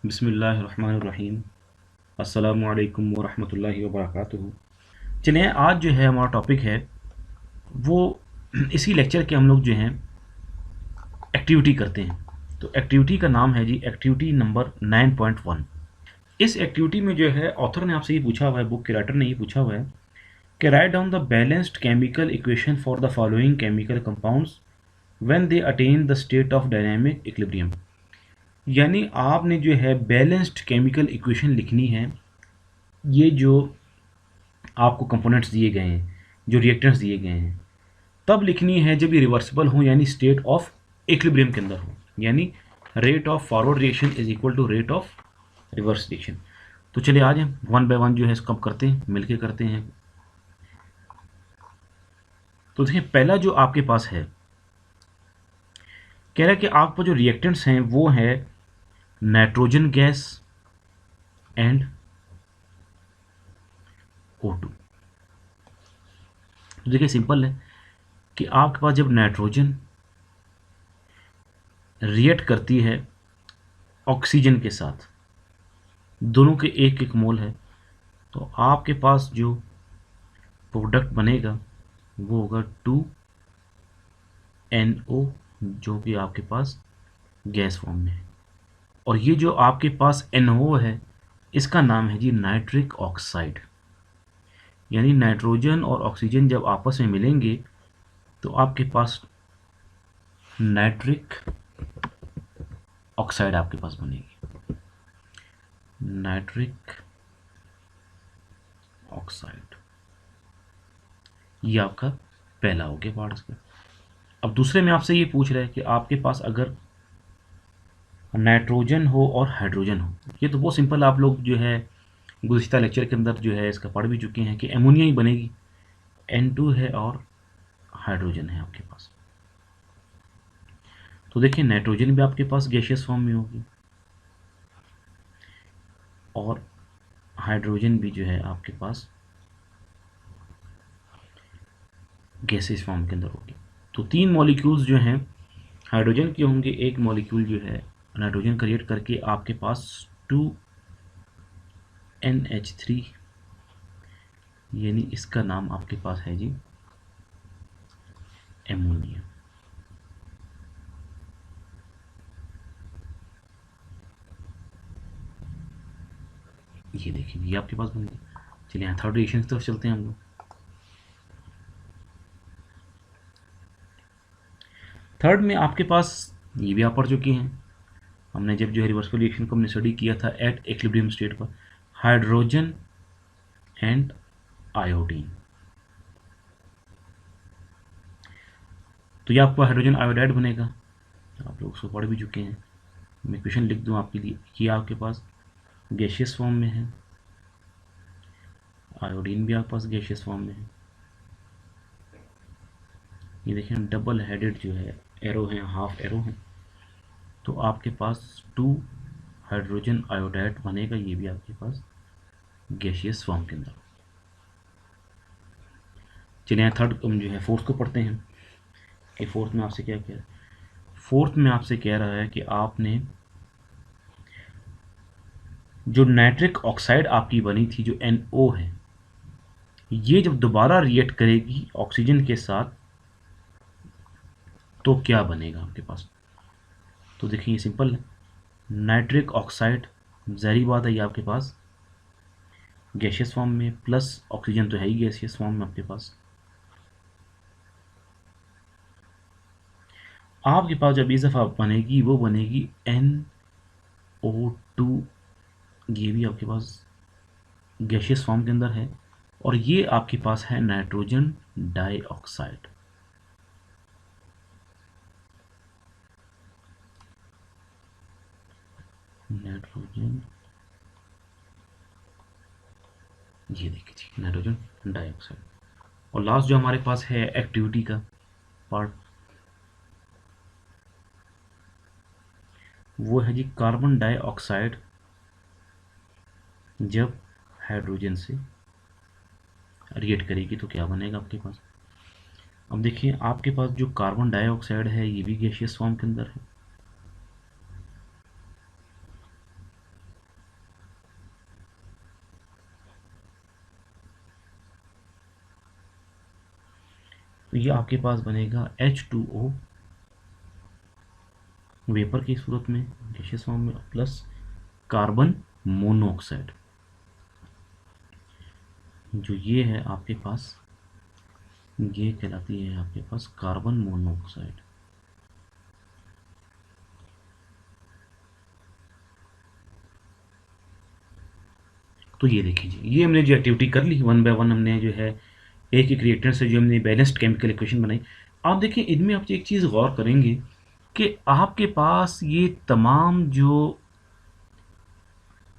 बिस्मिल्लाहिर्रहमानिर्रहीम। अस्सलामु अलैकुम वरहमतुल्लाहि वबरकातुहू। चलिए, आज जो है हमारा टॉपिक है वो इसी लेक्चर के हम लोग जो हैं एक्टिविटी करते हैं। तो एक्टिविटी का नाम है जी एक्टिविटी नंबर 9.1। इस एक्टिविटी में जो है ऑथर ने आपसे ये पूछा हुआ है, बुक के राइटर ने ये पूछा हुआ है कि write down the balanced chemical equation for the following chemical compounds when they attain the state of dynamic equilibrium. यानी आपने जो है बैलेंस्ड केमिकल इक्वेशन लिखनी है। ये जो आपको कंपोनेंट्स दिए गए हैं, जो रिएक्टेंट्स दिए गए हैं, तब लिखनी है जब ये रिवर्सिबल हो, यानी स्टेट ऑफ इक्विलिब्रियम के अंदर हो, यानी rate of forward reaction is equal to rate of reverse reaction. तो चलिए आज हम वन बाय वन जो है इसको हम करते हैं, मिलके करते हैं। तो देखिए, पहला जो आपके पास है, कह रहा है कि आपको जो रिएक्टेंट्स हैं वो है नाइट्रोजन गैस एंड O2। तो देखिए सिंपल है कि आपके पास जब नाइट्रोजन रिएक्ट करती है ऑक्सीजन के साथ, दोनों के एक एक मोल है, तो आपके पास जो प्रोडक्ट बनेगा वो होगा 2NO, जो कि आपके पास गैस फॉर्म में है। और ये जो आपके पास NO है, इसका नाम है जी नाइट्रिक ऑक्साइड। यानी नाइट्रोजन और ऑक्सीजन जब आपस में मिलेंगे तो आपके पास नाइट्रिक ऑक्साइड आपके पास बनेगी, नाइट्रिक ऑक्साइड। ये आपका पहला हो गया पार्ट इसका। अब दूसरे में आपसे ये पूछ रहा है कि आपके पास अगर नाइट्रोजन हो और हाइड्रोजन हो, ये तो बहुत सिंपल, आप लोग जो है गुज़िश्ता लेक्चर के अंदर जो है इसका पढ़ भी चुके हैं कि एमोनिया ही बनेगी। N2 है और हाइड्रोजन है आपके पास। तो देखिए, नाइट्रोजन भी आपके पास गैसियस फॉर्म में होगी और हाइड्रोजन भी जो है आपके पास गैसियस फॉर्म के अंदर होगी। तो तीन मॉलिक्यूल्स जो हैं हाइड्रोजन के होंगे, एक मॉलिक्यूल जो है नाइट्रोजन क्रिएट करके आपके पास 2NH3, यानी इसका नाम आपके पास है जी एमोनिया। ये देखिए, ये आपके पास बन गया। चलिए यहाँ थर्ड रिएक्शन की तरफ चलते हैं हम लोग। थर्ड में आपके पास ये भी आप पढ़ चुके हैं, हमने जब जो है रिवर्सिबल रिएक्शन को हमने स्टडी किया था एट इक्विलिब्रियम स्टेट पर, हाइड्रोजन एंड आयोडीन। तो ये आपको हाइड्रोजन आयोडाइड बनेगा, आप लोग उसको पढ़ भी चुके हैं। मैं क्वेश्चन लिख दूं आपके लिए, ये आपके पास गैसियस फॉर्म में है, आयोडीन भी आपके पास गैसियस फॉर्म में है। ये देखें डबल हेडेड जो है एरो है, हाफ एरो है, तो आपके पास 2 हाइड्रोजन आयोडाइड बनेगा, ये भी आपके पास गैसियस फॉर्म के अंदर। चलिए थर्ड जो है फोर्थ को पढ़ते हैं कि फोर्थ में आपसे क्या कह रहा है। फोर्थ में आपसे कह रहा है कि आपने जो नाइट्रिक ऑक्साइड आपकी बनी थी, जो NO है, ये जब दोबारा रिएक्ट करेगी ऑक्सीजन के साथ तो क्या बनेगा आपके पास। तो देखिए ये सिंपल है, नाइट्रिक ऑक्साइड ज़ाहिर बात है ये आपके पास गैसियस फॉर्म में, प्लस ऑक्सीजन तो है ही गैसियस फॉर्म में आपके पास। आपके पास जब इस दफ़ा बनेगी वो बनेगी NO2, ये भी आपके पास गैसियस फॉर्म के अंदर है, और ये आपके पास है नाइट्रोजन डाइऑक्साइड। नाइट्रोजन, ये देखिए नाइट्रोजन डाइऑक्साइड। और लास्ट जो हमारे पास है एक्टिविटी का पार्ट, वो है जी कार्बन डाइऑक्साइड जब हाइड्रोजन से रिएक्ट करेगी तो क्या बनेगा आपके पास। अब देखिए आपके पास जो कार्बन डाइऑक्साइड है ये भी गैसियस फॉर्म के अंदर है, तो ये आपके पास बनेगा H2O वेपर की सूरत में, गैसियस फॉर्म में, प्लस कार्बन मोनोऑक्साइड, जो ये है आपके पास, ये कहलाती है आपके पास कार्बन मोनोऑक्साइड। तो ये देखिए जी, ये हमने जो एक्टिविटी कर ली, वन बाय वन हमने जो है एक एक रिएक्टर से जो हमने बैलेंस्ड केमिकल इक्वेशन बनाई। आप देखिए इनमें आप एक चीज़ गौर करेंगे कि आपके पास ये तमाम जो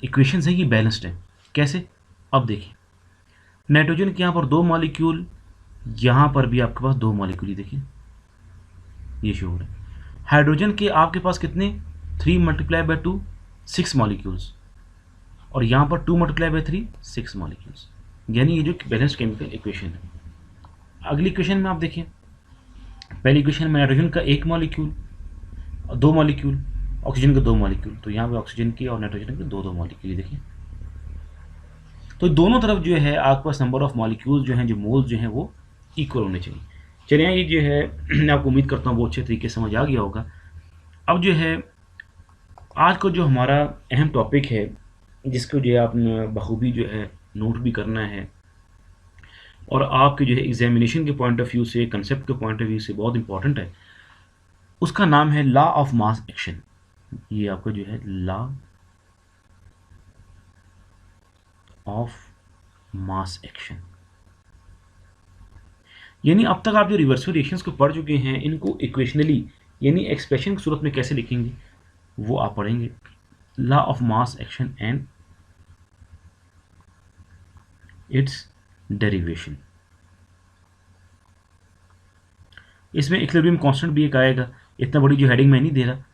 इक्वेशंस हैं ये बैलेंस्ड है। कैसे? अब देखिए, नाइट्रोजन के यहाँ पर 2 मॉलिक्यूल, यहाँ पर भी आपके पास 2 मॉलिक्यूल, ये देखिए ये शो हो रहा है। हाइड्रोजन के आपके पास कितने, 3 मल्टीप्लाई बाय 2 6 मॉलिक्यूल्स, और यहाँ पर 2 मल्टीप्लाई बाय 3 6 मॉलिक्यूल्स, यानी ये जो बैलेंस्ड केमिकल इक्वेशन है। अगली इक्वेशन में आप देखिए, पहली इक्वेशन में नाइट्रोजन का 1 मॉलिक्यूल, 2 मॉलिक्यूल, ऑक्सीजन का 2 मॉलिक्यूल, तो यहाँ पे ऑक्सीजन की और नाइट्रोजन के 2 मॉलिक्यूल, ये देखिए। तो दोनों तरफ जो है आपके पास नंबर ऑफ मॉलिक्यूल्स जो हैं, जो मोल्स जो हैं वो इक्वल होने चाहिए। चलिए ये जो है मैं आपको उम्मीद करता हूँ वो अच्छे तरीके से समझ आ गया होगा। अब जो है आज का जो हमारा अहम टॉपिक है, जिसको जो है आपने बखूबी जो है नोट भी करना है, और आपके जो है एग्जामिनेशन के पॉइंट ऑफ व्यू से, कंसेप्ट के पॉइंट ऑफ व्यू से बहुत इंपॉर्टेंट है, उसका नाम है लॉ ऑफ मास एक्शन। ये आपका जो है लॉ ऑफ मास एक्शन, यानी अब तक आप जो रिवर्सिबल रिएक्शंस को पढ़ चुके हैं, इनको इक्वेशनली यानी एक्सप्रेशन की सूरत में कैसे लिखेंगे वो आप पढ़ेंगे। Law of mass action and it's derivation. इसमें इक्विलिब्रियम कांस्टेंट भी एक आएगा, इतना बड़ी जो हेडिंग मैं नहीं दे रहा,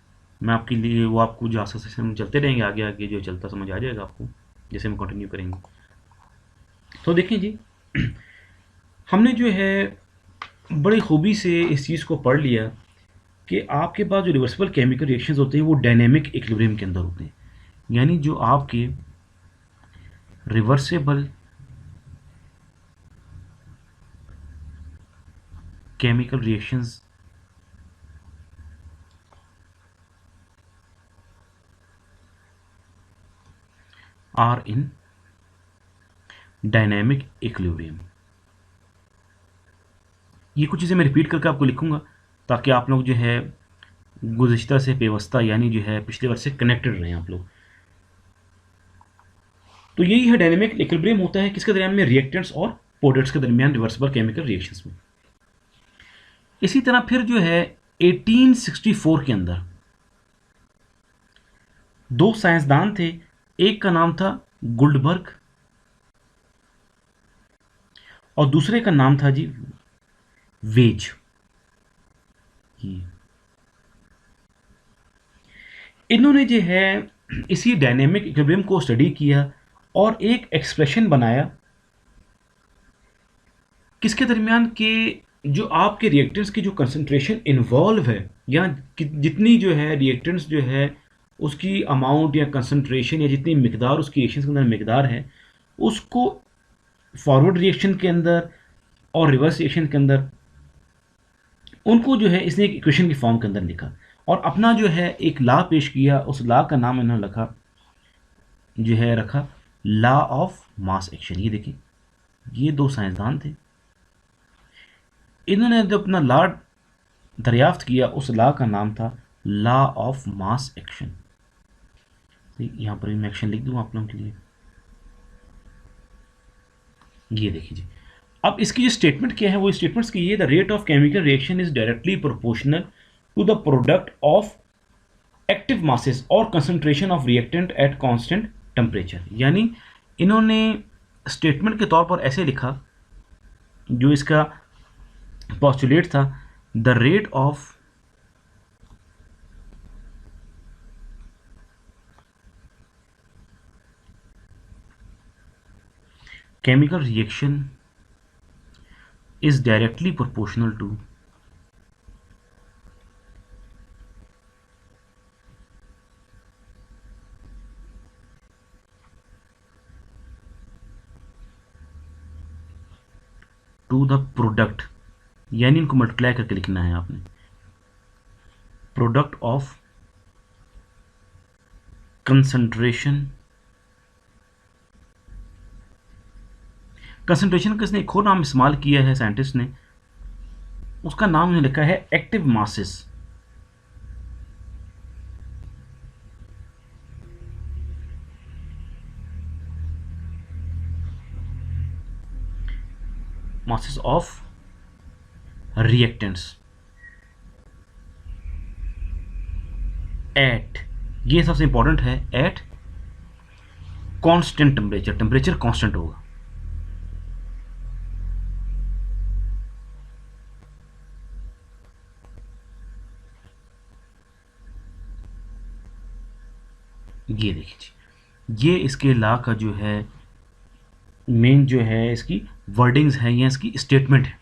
मैं आपके लिए वो आपको जो आसान से हम चलते रहेंगे आगे आगे जो चलता समझ आ जाएगा आपको, जैसे हम कंटिन्यू करेंगे। तो देखिए जी, हमने जो है बड़ी खूबी से इस चीज़ को पढ़ लिया कि आपके पास जो रिवर्सिबल केमिकल रिएक्शंस होते हैं वो डायनेमिक इक्विलिब्रियम के अंदर होते हैं, यानी जो आपके reversible chemical reactions are in dynamic equilibrium. ये कुछ चीज़ें मैं रिपीट करके आपको लिखूंगा ताकि आप लोग जो है गुज़िश्ता से पेवस्ता यानी जो है पिछले वर्ष से कनेक्टेड रहें आप लोग। तो यही है डायनेमिक इक्विलिब्रियम होता है किसके दरमियान में, रिएक्टेंट्स और प्रोडक्ट्स के दरमियान रिवर्सिबल केमिकल रिएक्शंस में। इसी तरह फिर जो है 1864 के अंदर 2 साइंसदान थे, एक का नाम था गुल्डबर्ग और दूसरे का नाम था जी वेज। इन्होंने जो है इसी डायनेमिक इक्विलिब्रियम को स्टडी किया और एक एक्सप्रेशन बनाया किसके दरमियान के जो आपके रिएक्टेंट्स की जो कंसंट्रेशन इन्वॉल्व है, या जितनी जो है रिएक्टेंट्स जो है उसकी अमाउंट या कंसंट्रेशन या जितनी मिकदार उसकी रिएक्शन के अंदर मिकदार है, उसको फॉरवर्ड रिएक्शन के अंदर और रिवर्स रिएक्शन के अंदर उनको जो है इसने एक इक्वेशन की फॉर्म के अंदर लिखा और अपना जो है एक लॉ पेश किया। उस लॉ का नाम इन्होंने रखा लॉ ऑफ मास एक्शन। ये देखिए, ये 2 साइंसदान थे, इन्होंने जो अपना लॉ दरियाफ्त किया उस लॉ का नाम था लॉ ऑफ मास एक्शन। यहां पर मैं एक्शन लिख दूं आप लोगों के लिए। ये देखिए जी, अब इसकी जो स्टेटमेंट क्या है वो स्टेटमेंट्स की ये, the rate of chemical reaction is directly proportional to the product of active masses और concentration of reactant at constant temperature. यानी इन्होंने स्टेटमेंट के तौर पर ऐसे लिखा, जो इसका पोस्टुलेट था, the rate of chemical reaction is directly proportional to the product यानी इनको मल्टीप्लाई करके लिखना है आपने। प्रोडक्ट ऑफ कंसंट्रेशन, कंसंट्रेशन का इसने एक और नाम इस्तेमाल किया है साइंटिस्ट ने, उसका नाम उन्होंने लिखा है active masses. Masses of reactants at, ये सबसे इंपॉर्टेंट है, at constant temperature, temperature constant होगा। ये देखिए, ये इसके लॉ का जो है मेन जो है इसकी वर्डिंग्स है या इसकी स्टेटमेंट है।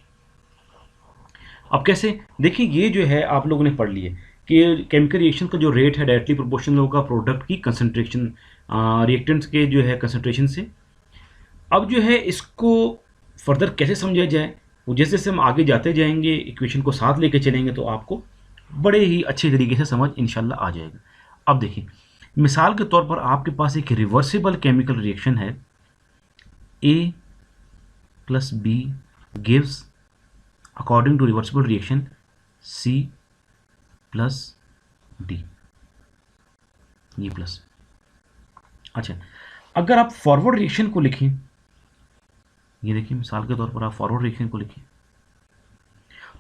अब कैसे देखिए, ये जो है आप लोगों ने पढ़ लिए कि केमिकल रिएक्शन का जो रेट है डायरेक्टली प्रोपोर्शनल होगा प्रोडक्ट की कंसंट्रेशन, रिएक्टेंट्स के जो है कंसंट्रेशन से। अब जो है इसको फर्दर कैसे समझा जाए, वो जैसे जैसे हम आगे जाते जाएंगे इक्वेशन को साथ लेके चलेंगे तो आपको बड़े ही अच्छे तरीके से समझ इंशाल्लाह आ जाएगा। अब देखिए, मिसाल के तौर पर आपके पास एक रिवर्सिबल केमिकल रिएक्शन है, A plus B gives according to reversible reaction C plus D, ये प्लस। अच्छा, अगर आप फॉरवर्ड रिएक्शन को लिखें, ये देखिए मिसाल के तौर पर आप फॉरवर्ड रिएक्शन को लिखें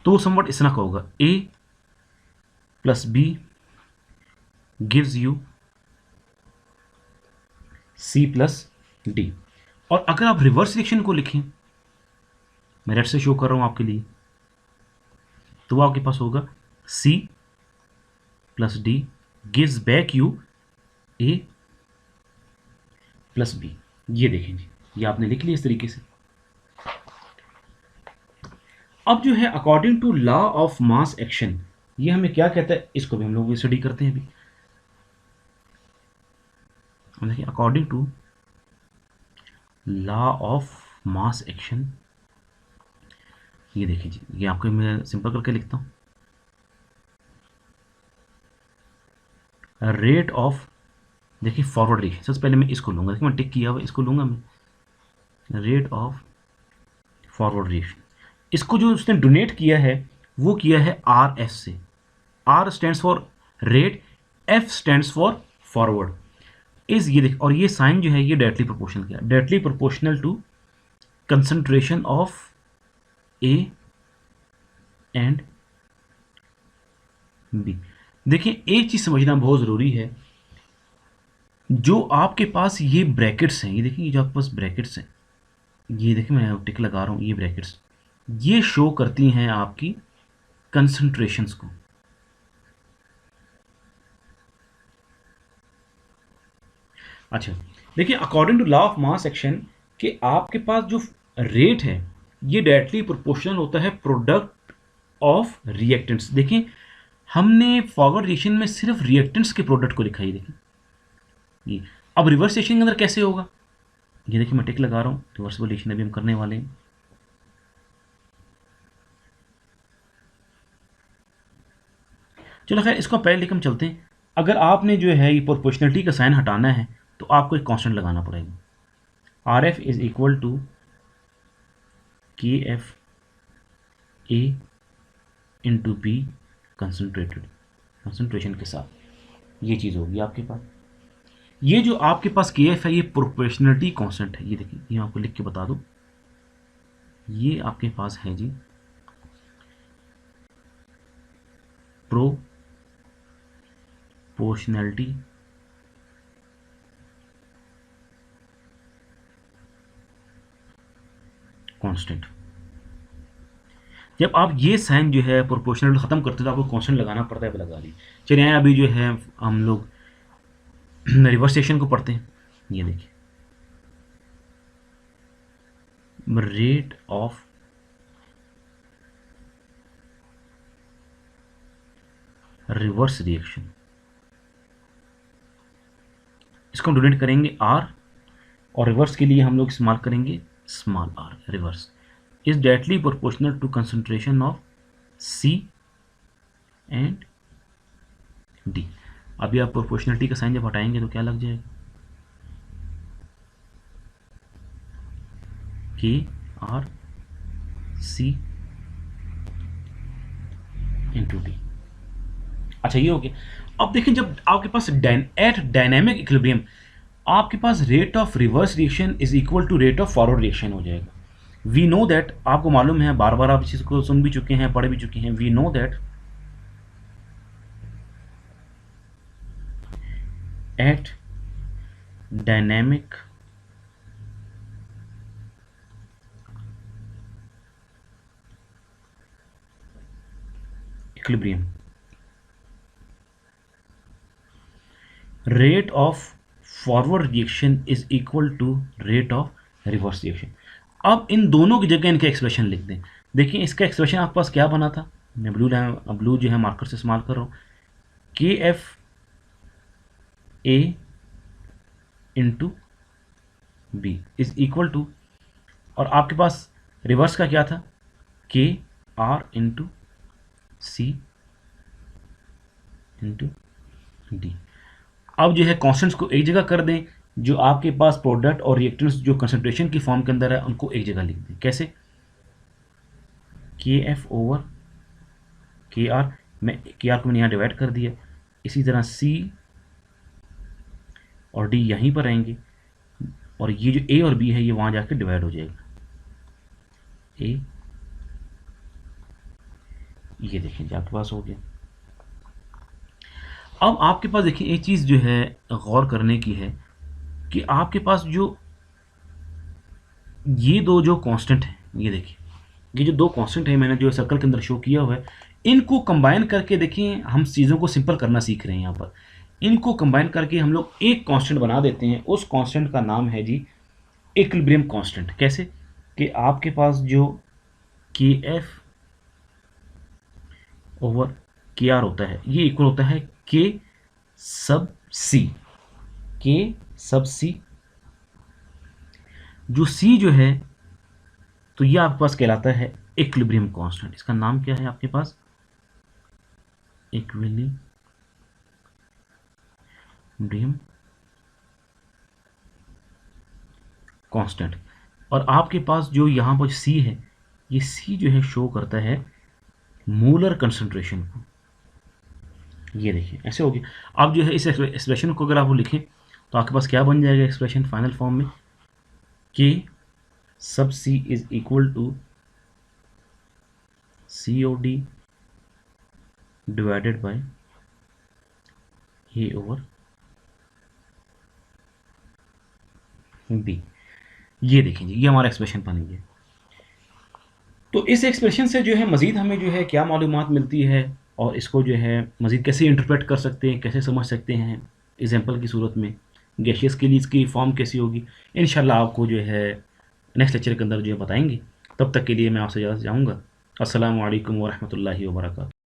तो समवट इस तरह का होगा, A plus B gives you C plus D. और अगर आप रिवर्स रिएक्शन को लिखें, मैं रेड से शो कर रहा हूं आपके लिए, तो वो आपके पास होगा C plus D gives back you A plus B. ये देखें जी, ये आपने लिख लिया इस तरीके से। अब जो है according to law of mass action, ये हमें क्या कहता है, इसको भी हम लोग स्टडी करते हैं अभी। देखिए, according to law of mass action, ये देखिए जी, ये आपको मैं सिंपल करके लिखता हूं, रेट ऑफ, देखिए फॉरवर्ड रिएक्शन, सबसे पहले मैं इसको लूंगा, देखिए मैं टिक किया हुआ, इसको लूंगा मैं, रेट ऑफ फॉरवर्ड रिएक्शन। इसको जो उसने डोनेट किया है वो किया है आर एस से। R stands for rate, F stands for forward, is ये देख, और ये साइन जो है ये डायरेक्टली प्रोपोर्शनल किया, directly proportional to concentration of A and B. देखिए एक चीज समझना बहुत जरूरी है, जो आपके पास ये ब्रैकेट्स हैं, ये देखिए ये जो आपके पास ब्रैकेट्स हैं, ये देखिए मैं टिक लगा रहा हूं, ये ब्रैकेट्स ये शो करती हैं आपकी कंसंट्रेशंस को। अच्छा, देखिए according to law of mass action कि आपके पास जो रेट है ये डायरेक्टली प्रोपोर्शनल होता है प्रोडक्ट ऑफ रिएक्टेंट्स। देखिए हमने फॉरवर्ड रिएक्शन में सिर्फ रिएक्टेंट्स के प्रोडक्ट को लिखा ही, देखिए ये। अब रिवर्स रिएक्शन के अंदर कैसे होगा, ये देखिए मैं टिक लगा रहा हूँ, रिवर्सिबल रिएक्शन अभी हम करने वाले हैं। चलो खैर इसको पहले लेकर हम चलते हैं। अगर आपने जो है ये प्रोपोर्शनलिटी का साइन हटाना है तो आपको एक कांस्टेंट लगाना पड़ेगा, R F is equal to K F A into P concentrated, concentration के साथ ये चीज़ होगी आपके पास। ये जो आपके पास के एफ है ये प्रोपोर्शनलिटी कांस्टेंट है, ये देखिए ये आपको लिख के बता दूं, ये आपके पास है जी प्रोपोर्शनलिटी कांस्टेंट। जब आप ये साइन जो है प्रोपोर्शनल खत्म करते हो तो आपको कांस्टेंट लगाना पड़ता है, लगा ली। चलिए अभी जो है हम लोग रिवर्सेशन को पढ़ते हैं। ये देखिए रेट ऑफ रिवर्स रिएक्शन, इसको हम डोनेट करेंगे आर, और रिवर्स के लिए हम लोग इस्तेमाल करेंगे small R, reverse. Is directly proportional to concentration of C and D। अभी आप प्रोपोर्शनलिटी का साइन जब हटाएंगे तो क्या लग जाएगा, KRC इंटू डी। अच्छा ये हो गया। अब देखिए जब आपके पास एट डायनेमिक इक्विलिब्रियम आपके पास rate of reverse reaction is equal to rate of forward reaction हो जाएगा। वी नो दैट, आपको मालूम है, बार बार आप इस चीज़ को सुन भी चुके हैं, पढ़ भी चुके हैं। We know that at dynamic equilibrium rate of forward reaction is equal to rate of reverse reaction. अब इन दोनों की जगह इनका एक्सप्रेशन लिख दें। देखिए इसका एक्सप्रेशन आपके पास क्या बना था, मैं ब्लू जो है मार्कर से इस्तेमाल कर रहा हूँ, KFA into B is equal to, और आपके पास रिवर्स का क्या था, KR into C into D. अब जो है कॉन्स्टेंट्स को एक जगह कर दें, जो आपके पास प्रोडक्ट और रिएक्टेंट्स जो कंसंट्रेशन की फॉर्म के अंदर है उनको एक जगह लिख दें। कैसे, KF ओवर KR, मैं KR को मैंने यहाँ डिवाइड कर दिया, इसी तरह C और D यहीं पर रहेंगे, और ये जो A और B है ये वहाँ जाकर डिवाइड हो जाएगा। A, ये देखें जी आपके पास हो गया। अब आपके पास देखिए एक चीज़ जो है गौर करने की है कि आपके पास जो ये दो जो कांस्टेंट हैं, ये देखिए ये जो दो कांस्टेंट हैं मैंने जो सर्कल के अंदर शो किया हुआ है, इनको कंबाइन करके देखिए हम चीज़ों को सिंपल करना सीख रहे हैं। यहाँ पर इनको कंबाइन करके हम लोग एक कांस्टेंट बना देते हैं। उस कांस्टेंट का नाम है जी इक्विलिब्रियम कांस्टेंट। कैसे कि आपके पास जो KF ओवर KR होता है ये इक्वल होता है K सब C। K सब C, जो C जो है तो ये आपके पास कहलाता है इक्विलिब्रियम कांस्टेंट। इसका नाम क्या है आपके पास, इक्विलिब्रियम कांस्टेंट। और आपके पास जो यहाँ पर C है, ये C जो है शो करता है मोलर कंसंट्रेशन को। ये देखिए ऐसे हो गया। अब जो है इस एक्सप्रेशन को अगर आप लिखें तो आपके पास क्या बन जाएगा एक्सप्रेशन फाइनल फॉर्म में, K सब C is equal to COD divided by A over B। ये देखेंगे ये हमारा एक्सप्रेशन बन गया। तो इस एक्सप्रेशन से जो है मज़ीद हमें जो है क्या मालूमात मिलती है, और इसको जो है मज़ीद कैसे इंटरप्रेट कर सकते हैं, कैसे समझ सकते हैं एग्जांपल की सूरत में, गैशियस के लिए इसकी फॉर्म कैसी होगी, इंशाल्लाह आपको जो है नेक्स्ट लेक्चर के अंदर जो है बताएंगे। तब तक के लिए मैं आपसे इजाज़त चाहूँगा। अस्सलामु अलैकुम वरहमतुल्लाहि वबरकातुहू।